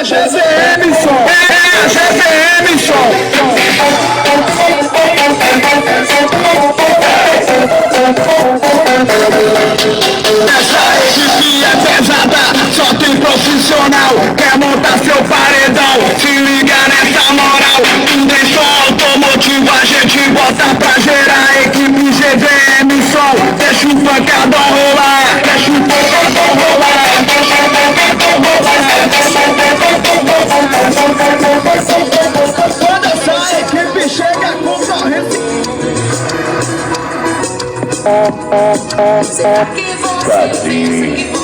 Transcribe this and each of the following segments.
GVM Som, GVM Som. Essa equipe é pesada, só tem profissional. Quer montar seu paredão, se liga nessa moral. Tudo em som automotivo, a gente bota pra gerar. Equipe GVM Som, deixa o pancadão rolar. Deixa o pancadão rolar. Deixa o pancadão rolar. Quando essa equipe chega, concorrência.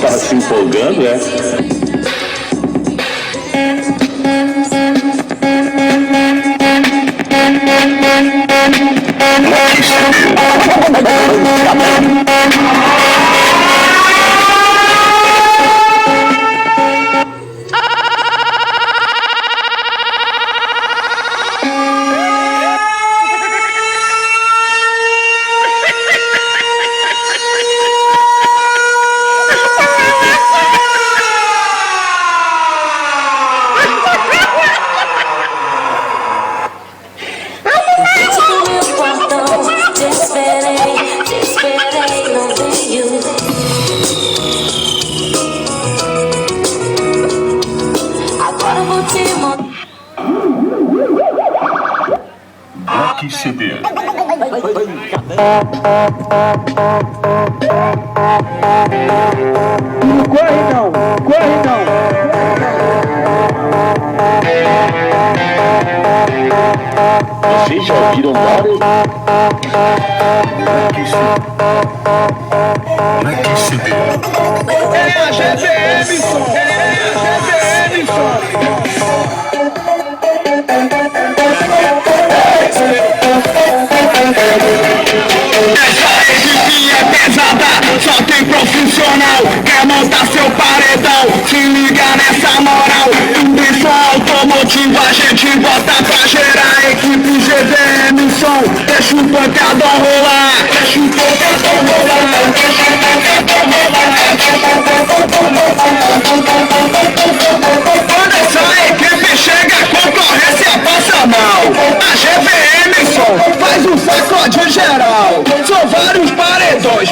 Tá se empolgando, é? Rock CD. Corre não, corre não. Vocês já ouviram vários? Rock CD. É a GVM Som, é a GVM Som. Essa equipe é pesada, só tem profissional. Quer montar seu paredão, se liga nessa moral. Tudo em som automotivo, a gente bota pra gerar. Equipe GVM Som, deixa o pancadão rolar. Deixa o pancadão rolar. Deixa o pancadão rolar. Quando essa equipe chega, a concorrência passa mal. A GVM Som faz um sacode geral. São vários paredões.